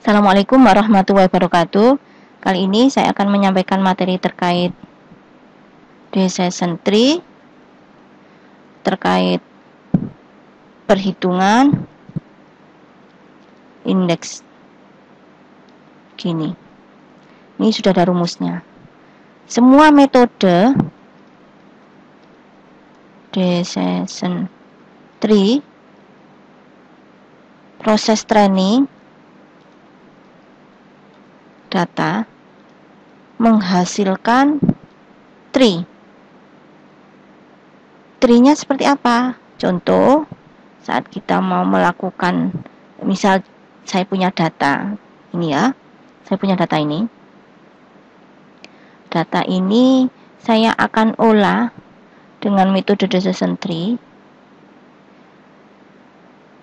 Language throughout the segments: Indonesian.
Assalamualaikum warahmatullahi wabarakatuh. Kali ini saya akan menyampaikan materi terkait decision tree, terkait perhitungan indeks. Gini, ini sudah ada rumusnya. Semua metode decision tree, proses training data menghasilkan tree. Tree-nya seperti apa? Contoh, saat kita mau melakukan, misal saya punya data ini ya, saya punya data ini. Data ini saya akan olah dengan metode decision tree.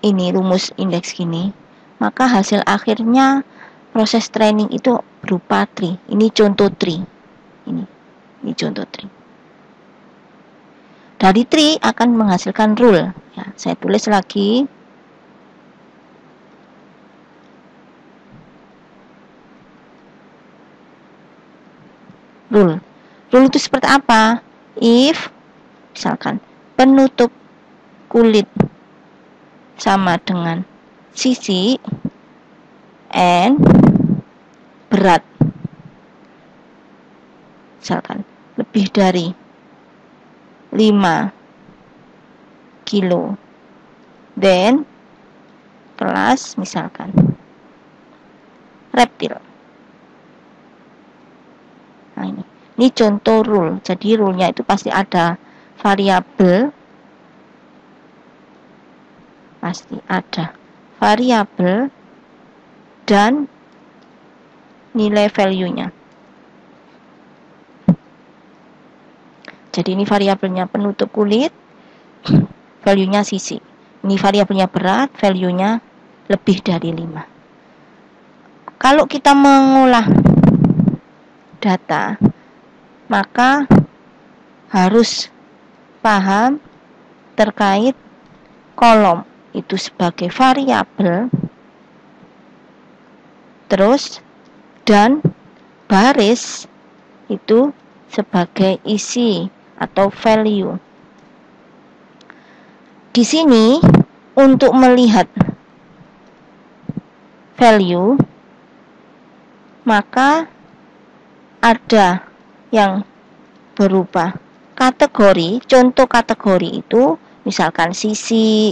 Ini rumus indeks gini. Maka hasil akhirnya proses training itu berupa tree. Ini contoh tree. Ini contoh tree. Dari tree akan menghasilkan rule. Ya, saya tulis lagi. Rule. Rule itu seperti apa? If, misalkan, penutup kulit sama dengan sisi and berat, misalkan lebih dari 5 kilo, then plus misalkan reptil. Nah, ini contoh rule. Jadi rule-nya itu pasti ada variabel, dan nilai value-nya. Jadi ini variabelnya penutup kulit, value-nya sisi. Ini variabelnya berat, value-nya lebih dari 5. Kalau kita mengolah data, maka harus paham terkait kolom itu sebagai variabel, terus dan baris itu sebagai isi atau value. Di sini untuk melihat value, maka ada yang berupa kategori. Contoh kategori itu misalkan sisi,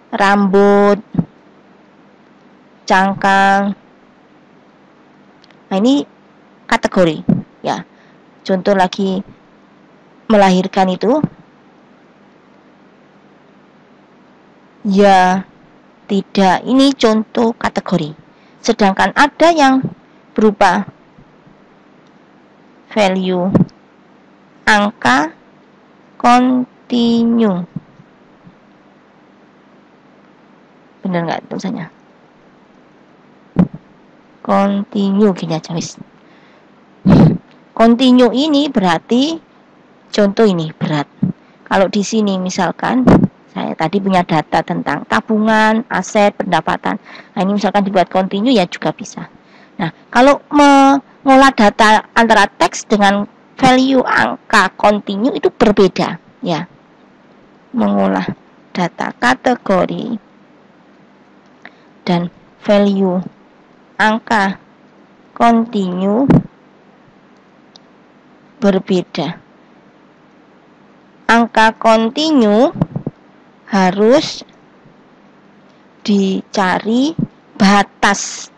rambut, cangkang. Nah, ini kategori ya. Contoh lagi melahirkan itu ya tidak, ini contoh kategori. Sedangkan ada yang berupa value angka kontinu. Benar nggak tulisannya? Kontinu gini aja wis. Kontinu ini berarti contoh ini berat. Kalau di sini misalkan saya tadi punya data tentang tabungan, aset, pendapatan. Nah, ini misalkan dibuat kontinu ya juga bisa. Nah, kalau mengolah data antara teks dengan value angka kontinu itu berbeda ya. Mengolah data kategori dan value angka kontinu berbeda. Angka kontinu harus dicari batas.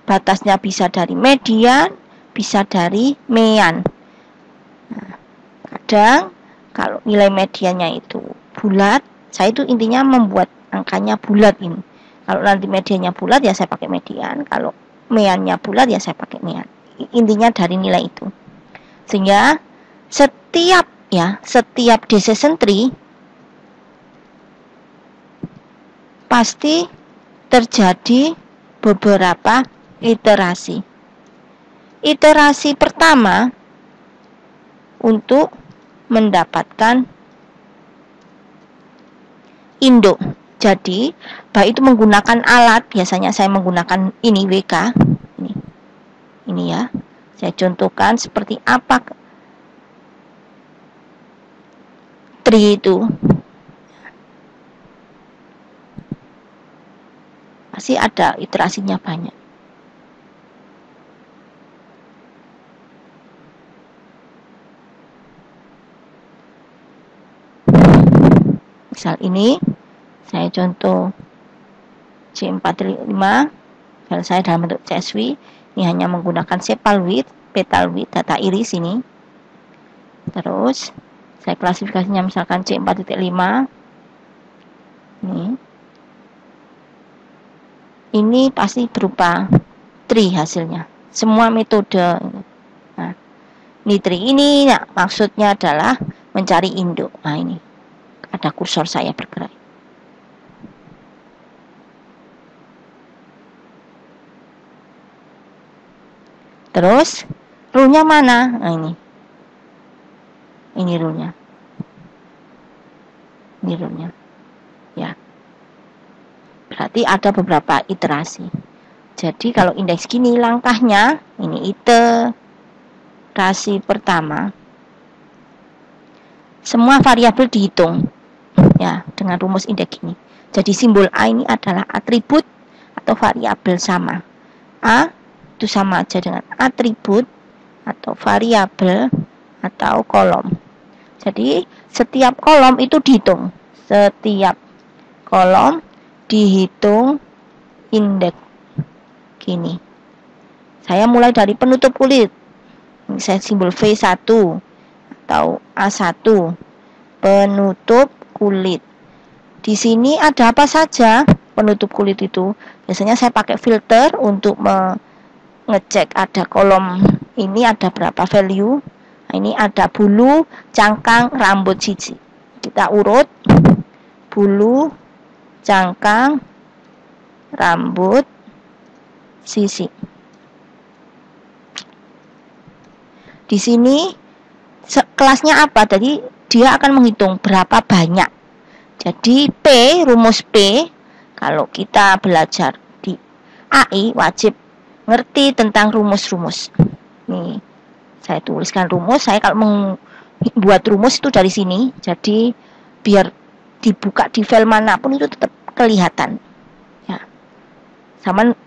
Batasnya bisa dari median, bisa dari mean. Nah, kadang kalau nilai mediannya itu bulat, saya itu intinya membuat angkanya bulat ini. Kalau nanti mediannya bulat ya saya pakai median, kalau meannya bulat ya saya pakai mean. Intinya dari nilai itu. Sehingga setiap decision tree pasti terjadi beberapa iterasi. Iterasi pertama untuk mendapatkan induk. Jadi, baik itu menggunakan alat, biasanya saya menggunakan ini WK. Ini ya. Saya contohkan seperti apa tree itu. Masih ada iterasinya banyak. Misal ini, saya contoh C45, file saya dalam bentuk CSV, ini hanya menggunakan sepal width, petal width, data iris ini. Terus, saya klasifikasinya misalkan C4.5, ini pasti berupa tree hasilnya, semua metode. Nah, ini tree ini, nah, maksudnya adalah mencari induk. Nah, ini ada kursor saya bergerak. Terus rule-nya mana? Nah, ini rule-nya. Ini rule-nya. Ya. Berarti ada beberapa iterasi. Jadi kalau indeks gini langkahnya, ini iterasi pertama. Semua variabel dihitung. Ya, dengan rumus indeks ini. Jadi simbol A ini adalah atribut atau variabel sama. A itu sama aja dengan atribut atau variabel atau kolom. Jadi setiap kolom itu dihitung. Setiap kolom dihitung indeks gini. Saya mulai dari penutup kulit. Ini saya simbol V1 atau A1. Penutup kulit. Di sini ada apa saja penutup kulit itu. Biasanya saya pakai filter untuk ngecek ada kolom ini ada berapa value. Nah, ini ada bulu, cangkang, rambut siji. Kita urut bulu, cangkang, rambut, sisi. Di sini kelasnya apa? Jadi dia akan menghitung berapa banyak. Jadi P, rumus P, kalau kita belajar di AI wajib ngerti tentang rumus-rumus. Nih, saya tuliskan rumus. Saya kalau membuat rumus itu dari sini. Jadi biar dibuka di file manapun itu tetap kelihatan. Ya. Sama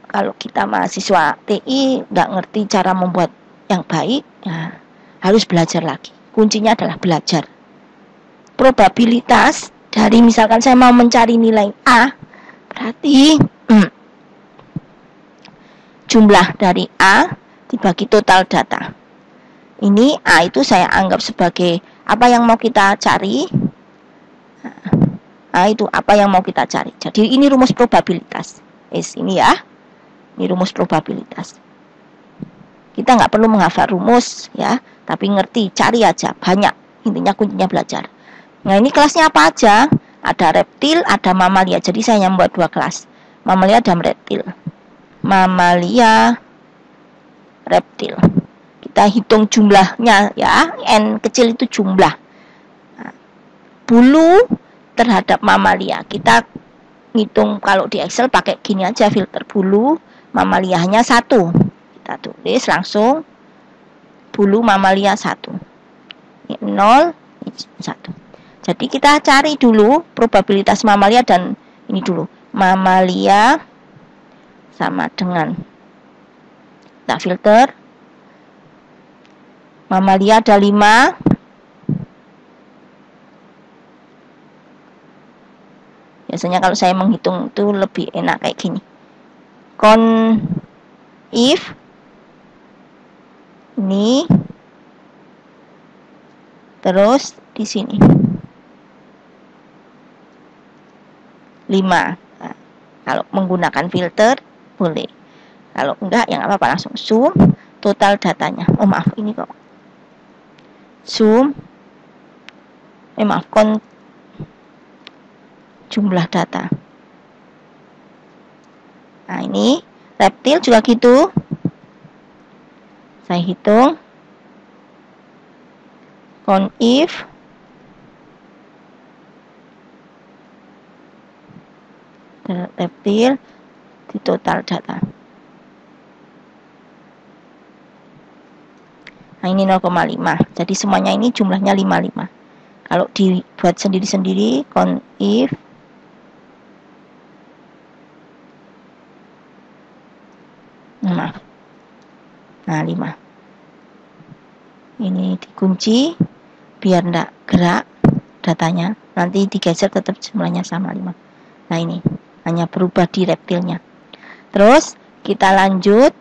kalau kita mahasiswa TI nggak ngerti cara membuat yang baik, ya, harus belajar lagi. Kuncinya adalah belajar. Probabilitas dari misalkan saya mau mencari nilai A, berarti jumlah dari A dibagi total data. Ini A itu saya anggap sebagai apa yang mau kita cari. A itu apa yang mau kita cari. Jadi ini rumus probabilitas. Ini ya. Ini rumus probabilitas. Kita nggak perlu menghafal rumus ya, tapi ngerti, cari aja, banyak. Intinya kuncinya belajar. Nah, ini kelasnya apa aja? Ada reptil, ada mamalia. Jadi saya hanya membuat 2 kelas. Mamalia dan reptil. Mamalia, reptil. Kita hitung jumlahnya ya, N kecil itu jumlah. Nah, bulu terhadap mamalia. Kita hitung kalau di Excel pakai gini aja, filter bulu, mamalia hanya 1. Kita tulis langsung bulu mamalia 1. Ini 0, ini 1. Jadi kita cari dulu probabilitas mamalia dan ini dulu. Mamalia sama dengan kita filter. Mamalia ada 5. Biasanya kalau saya menghitung itu lebih enak kayak gini. If ini terus di sini 5. Nah, kalau menggunakan filter boleh. Kalau enggak ya nggak apa-apa, langsung zoom total datanya. Oh maaf, ini kok zoom. Maaf, jumlah data. Nah, ini reptil juga gitu. Saya hitung. If reptil di total data. Nah, ini 0,5. Jadi semuanya ini jumlahnya 55. Kalau dibuat sendiri-sendiri, if maaf. Nah, 5. Ini dikunci biar enggak gerak datanya. Nanti digeser tetap jumlahnya sama 5. Nah, ini hanya berubah di reptilnya. Terus kita lanjut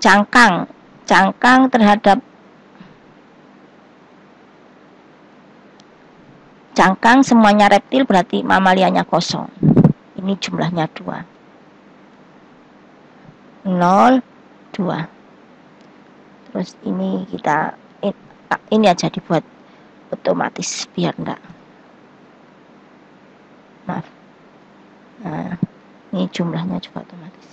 cangkang. Cangkang terhadap cangkang semuanya reptil berarti mamalianya kosong. Ini jumlahnya 2. 0, 2. Terus ini kita ini aja dibuat otomatis biar enggak. Maaf. Nah, ini jumlahnya juga otomatis.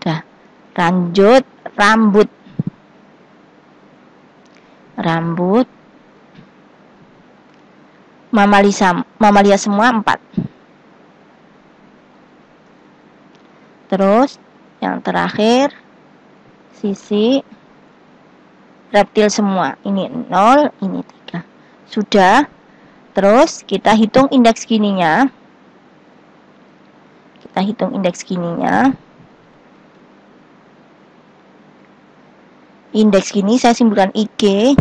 Udah. Lanjut rambut. Rambut mamalia semua 4. Terus yang terakhir sisi reptil semua. Ini 0, ini 3. Sudah. Terus kita hitung indeks gininya. Indeks gini saya simpulkan IG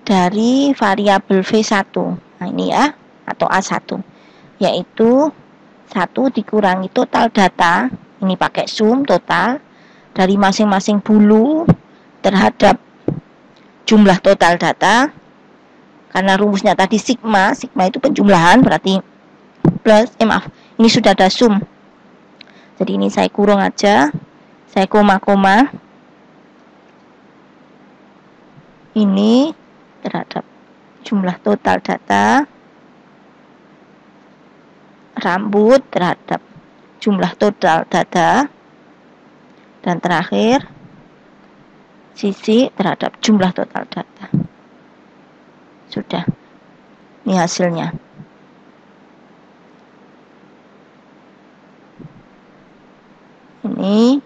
dari variabel V1. Nah, ini ya, atau A1. Yaitu 1 dikurangi total data. Ini pakai sum total dari masing-masing bulu terhadap jumlah total data. Karena rumusnya tadi sigma itu penjumlahan, berarti plus, maaf, ini sudah ada sum. Jadi ini saya kurung aja, saya koma-koma. Ini terhadap jumlah total data, rambut terhadap jumlah total data, dan terakhir sisi terhadap jumlah total data. Sudah. Ini hasilnya. Ini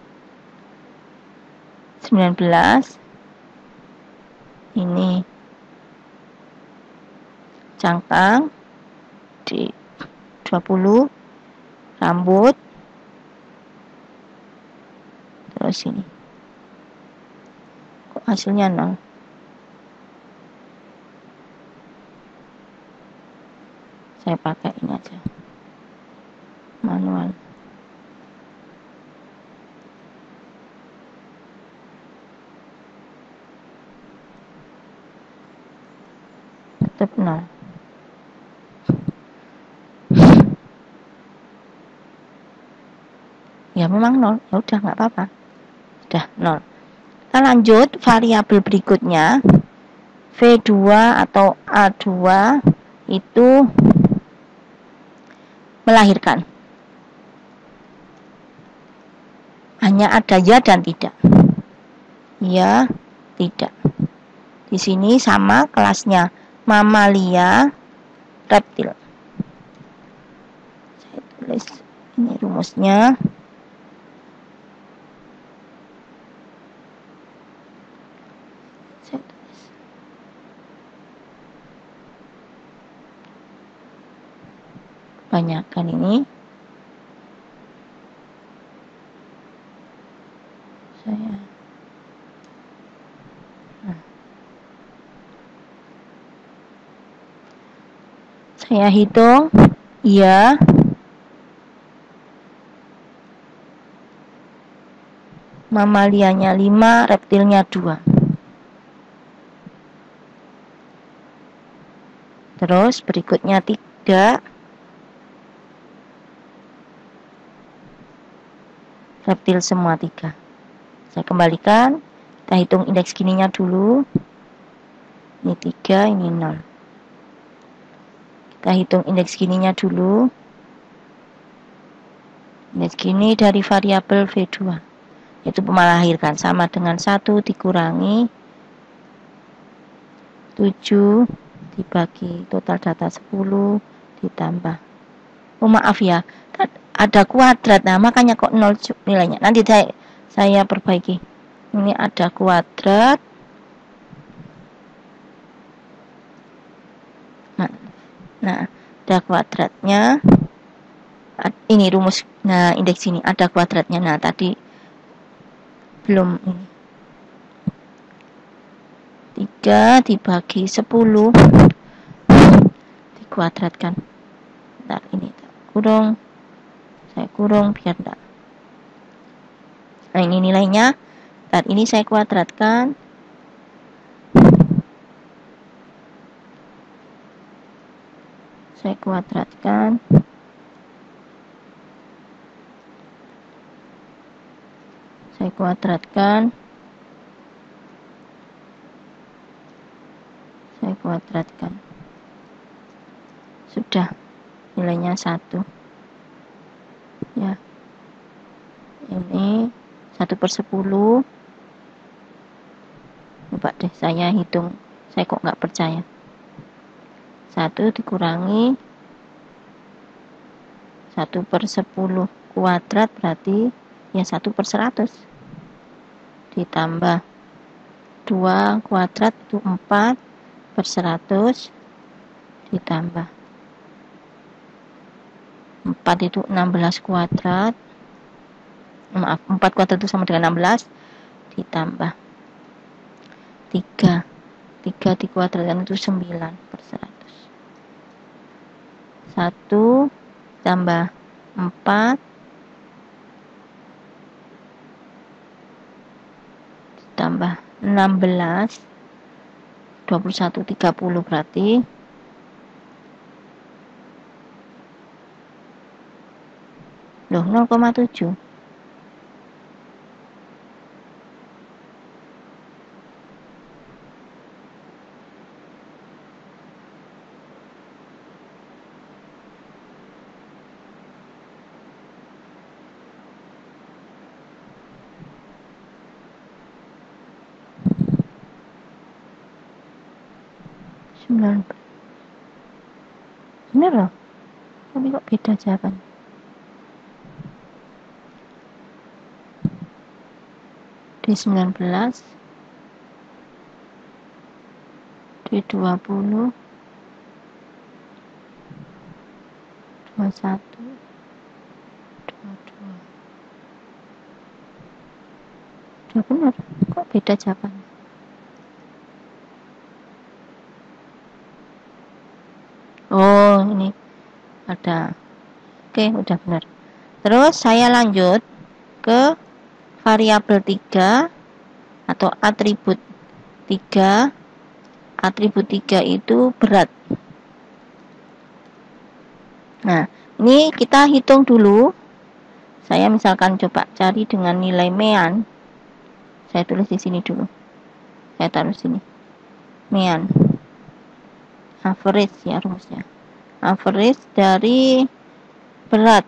19. Ini cangkang di 20, rambut, terus ini. Kok hasilnya 0? Saya pakai ini aja, manual. Tetap 0. Ya memang 0. Ya udah, nggak apa-apa. Sudah 0. Kita lanjut variabel berikutnya. V2 atau A2 itu melahirkan. Hanya ada ya dan tidak. Ya, tidak. Di sini sama kelasnya mamalia, reptil. Saya tulis ini rumusnya. Saya tulis. Banyakkan ini. Saya hitung, ya, mamalianya 5, reptilnya 2. Terus berikutnya 3, reptil semua 3. Saya kembalikan, kita hitung indeks gininya dulu. Ini 3, ini 0. Kita hitung indeks gininya dulu. Indeks gini dari variabel V2. Itu melahirkan sama dengan 1 dikurangi 7 dibagi total data 10 ditambah. Oh maaf ya, ada kuadrat. Nah, makanya kok 0 nilainya. Nanti saya perbaiki. Ini ada kuadrat. Nah, ada kuadratnya. Ini rumus. Nah, indeks ini ada kuadratnya. Nah, tadi belum ini. 3 dibagi 10 dikuadratkan. Bentar, ini kurung. Saya kurung biar enggak. Nah, ini nilainya. Bentar, ini saya kuadratkan. Saya kuadratkan. Saya kuadratkan. Saya kuadratkan. Sudah. Nilainya 1. Ya. Ini 1/10. Coba deh saya hitung. Saya kok nggak percaya. 1 dikurangi 1/10 kuadrat berarti ya 1/100. Ditambah 2 kuadrat itu 4/100. Ditambah 4 itu 16 kuadrat. Maaf, 4 kuadrat itu sama dengan 16. Ditambah 3 dikuadratkan itu 9/100. 1 tambah 4 ditambah 16 21 30 berarti loh 0,7. Bener loh, tapi kok beda jawaban. D19 D20 21 22. Udah bener, kok beda jawabannya. Oh, ini ada. Oke, udah benar. Terus saya lanjut ke variabel 3 atau atribut 3. Atribut 3 itu berat. Nah, ini kita hitung dulu. Saya misalkan coba cari dengan nilai mean. Saya tulis di sini dulu. Saya taruh sini. Mean. Average ya rumusnya. Average dari berat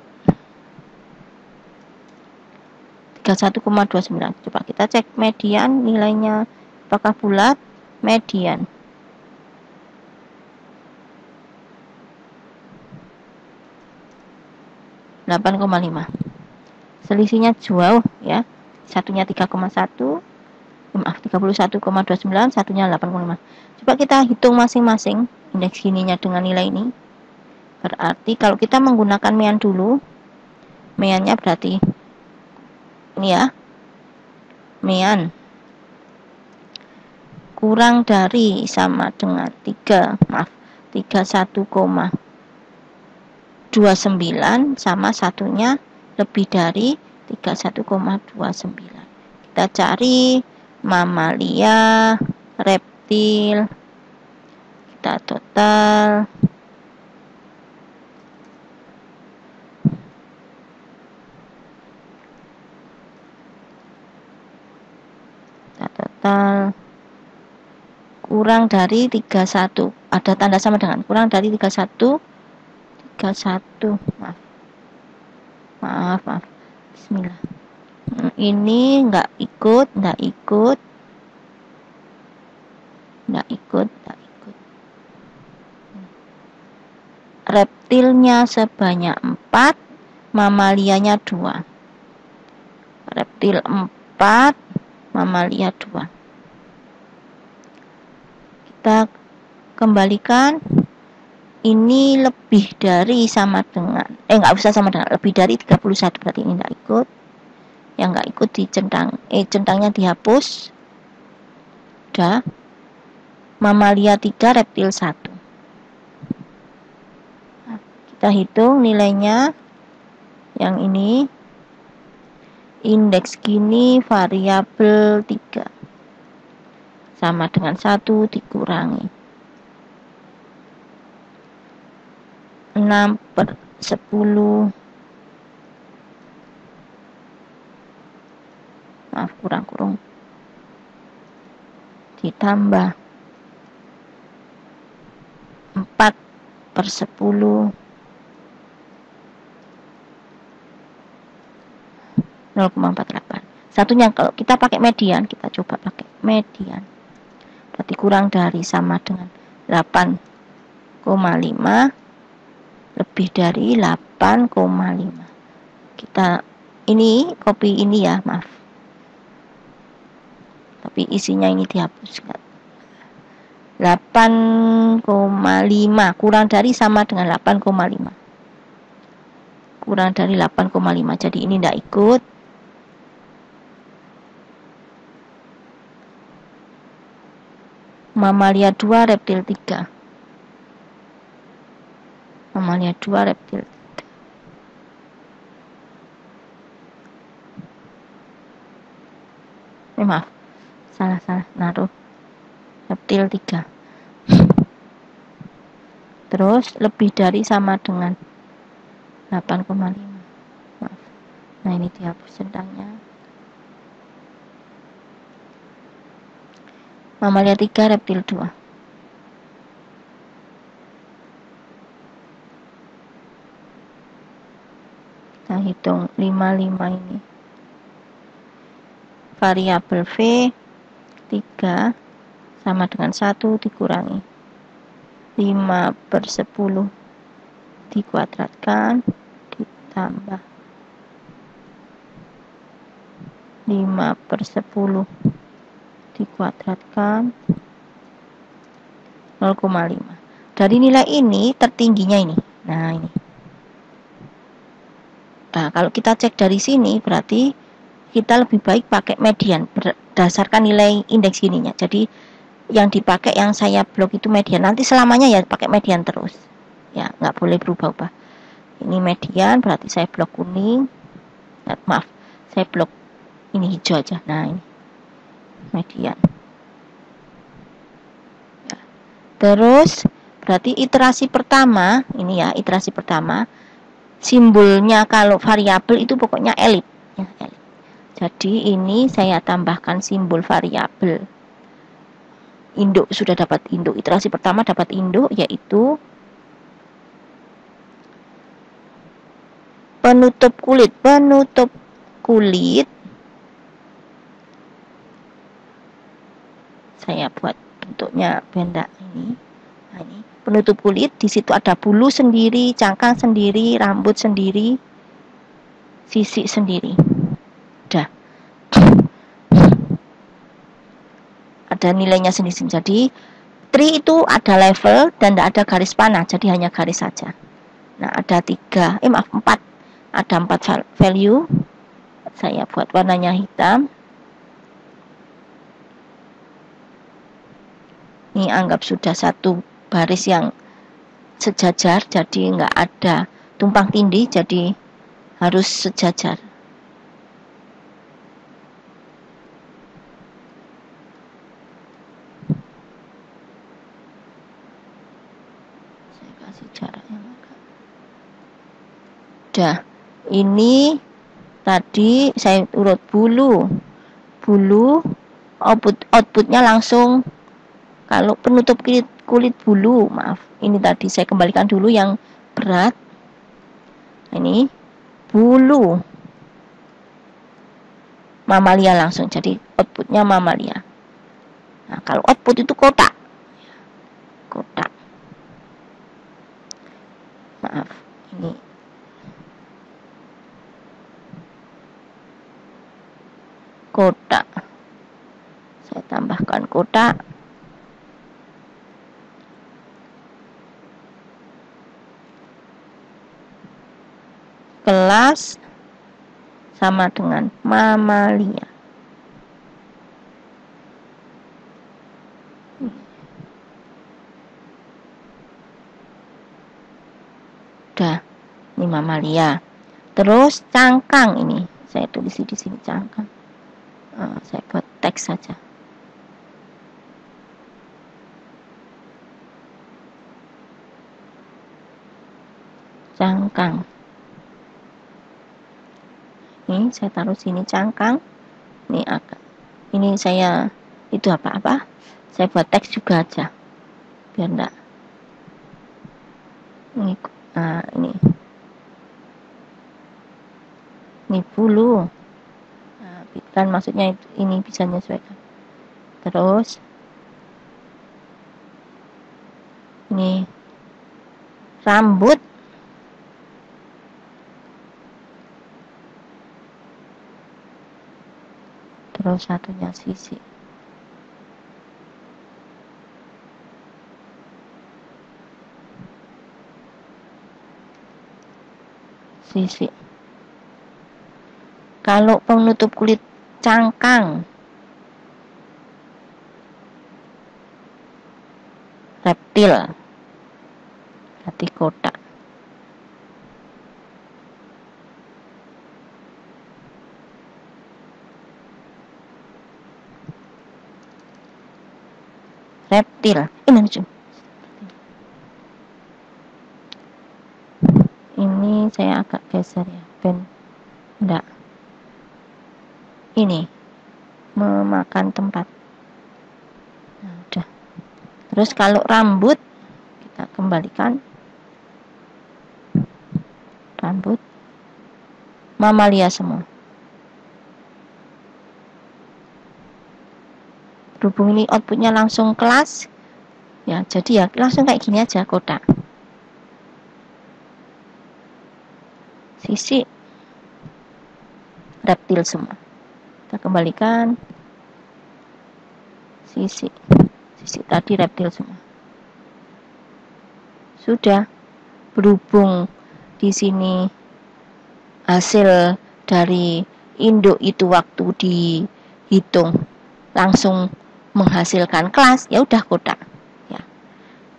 31,29. Coba kita cek median nilainya apakah bulat. Median 8,5. Selisihnya jauh ya. Satunya 3,1. Maaf, 31,29, satunya 8,5. Coba kita hitung masing-masing indeks gininya dengan nilai ini. Berarti kalau kita menggunakan mean dulu, meannya berarti ini ya. Mean kurang dari sama dengan 31,29 sama satunya lebih dari 31,29. Kita cari mamalia, reptil, kita total. Kita total kurang dari 31. Ada tanda sama dengan kurang dari 31. Maaf. Bismillah. Ini nggak ikut. Reptilnya sebanyak 4, mamalianya 2. Reptil 4, mamalia 2. Kita kembalikan. Ini lebih dari sama dengan, nggak usah sama dengan, lebih dari 31, berarti ini nggak ikut. Yang nggak ikut dicentang, centangnya dihapus. Udah. Mamalia 3, reptil 1. Kita hitung nilainya. Yang ini indeks gini, variabel 3 sama dengan 1 dikurangi 6/10. Maaf, kurang ditambah 4/10 0,48. Satunya kalau kita pakai median, kita coba pakai median. Berarti kurang dari sama dengan 8,5 lebih dari 8,5. Kita ini copy ini ya, maaf. Tapi isinya ini dihapuskan. 8,5 kurang dari sama dengan 8,5. Kurang dari 8,5. Jadi ini tidak ikut. Mamalia 2, reptil 3. Mamalia 2, reptil 3. Maaf, salah naruh reptil 3. Terus lebih dari sama dengan 8,5. Maaf. Nah, ini dihapus centangnya. Mamalia 3, reptil 2. Kita hitung 55 ini. Variabel V 3 sama dengan 1 dikurangi 5/10 dikuadratkan ditambah 5/10 dikuadratkan 0,5. Dari nilai ini tertingginya ini. Nah, ini. Nah, kalau kita cek dari sini berarti kita lebih baik pakai median berdasarkan nilai indeks ininya. Jadi yang dipakai yang saya blok itu median. Nanti selamanya ya pakai median terus. Ya, nggak boleh berubah-ubah. Ini median berarti saya blok kuning. Maaf, saya blok ini hijau aja. Nah, ini median. Ya. Terus berarti iterasi pertama, ini ya, iterasi pertama. Simbolnya kalau variabel itu pokoknya elip. Ya, elip. Jadi ini saya tambahkan simbol variabel. Induk sudah dapat induk. Iterasi pertama dapat induk yaitu penutup kulit. Saya buat bentuknya benda ini. Nah, ini penutup kulit. Di situ ada bulu sendiri, cangkang sendiri, rambut sendiri, sisik sendiri. Udah. Ada nilainya sendiri. Jadi tree itu ada level dan tidak ada garis panah, jadi hanya garis saja. Nah, ada 4. Ada 4 value. Saya buat warnanya hitam. Ini anggap sudah satu baris yang sejajar, jadi nggak ada tumpang tindih, jadi harus sejajar. Saya kasih jarak yang agak. Udah, ini tadi saya urut bulu outputnya langsung. Kalau penutup kulit bulu, maaf, ini tadi saya kembalikan dulu yang berat. Ini bulu. mamalia langsung, jadi outputnya mamalia. Nah, kalau output itu kotak, maaf, ini kotak, saya tambahkan kotak. Kelas sama dengan mamalia. Udah, ini mamalia. Terus cangkang, ini saya tulis di sini cangkang. Saya buat teks saja. Cangkang. Ini saya taruh sini cangkang. Ini agak. Ini saya itu apa-apa. Saya buat teks juga aja. Biar enggak. Ini. Ini bulu. Nah, kan maksudnya ini bisa menyesuaikan. Terus ini rambut. Terus satunya sisi. Sisi. Kalau penutup kulit cangkang, reptil, berarti kotak. Reptil, ini saya agak geser ya, ben enggak. Ini memakan tempat. Nah, udah. Terus kalau rambut kita kembalikan. Rambut mamalia semua. Berhubung ini outputnya langsung kelas, ya jadi ya langsung kayak gini aja, kotak. Sisi reptil semua. Kita kembalikan. Sisi tadi reptil semua. Sudah. Berhubung di sini hasil dari induk itu waktu dihitung langsung menghasilkan kelas, ya udah kotak ya.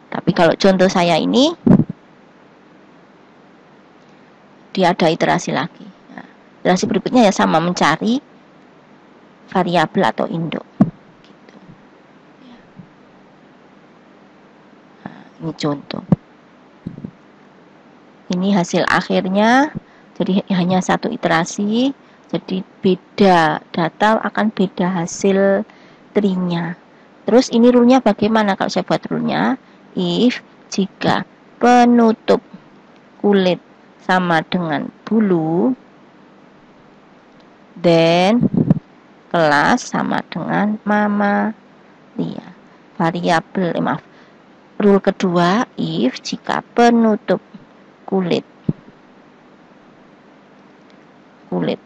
Tapi kalau contoh saya ini dia ada iterasi lagi. Nah, iterasi berikutnya ya sama, mencari variabel atau induk gitu. Nah, ini contoh. Ini hasil akhirnya, jadi hanya satu iterasi, jadi beda data akan beda hasil tree-nya. Terus ini rule-nya bagaimana kalau saya buat rule-nya? If jika penutup kulit sama dengan bulu, then kelas sama dengan mamalia. Variabel, rule kedua, if jika penutup kulit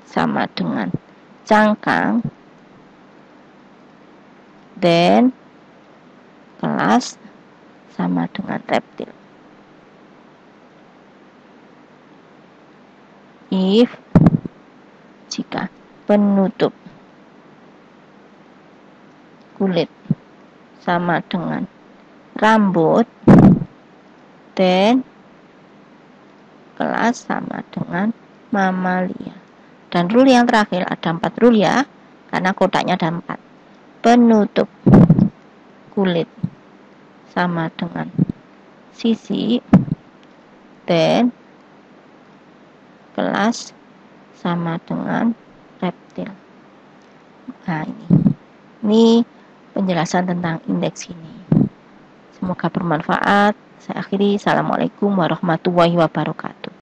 sama dengan cangkang, then kelas sama dengan reptil. If jika penutup kulit sama dengan rambut, then kelas sama dengan mamalia. Dan rule yang terakhir, ada 4 rule ya, karena kotaknya ada 4. Penutup kulit sama dengan sisi, then kelas sama dengan reptil. Nah, ini penjelasan tentang indeks ini. Semoga bermanfaat. Saya akhiri. Assalamualaikum warahmatullahi wabarakatuh.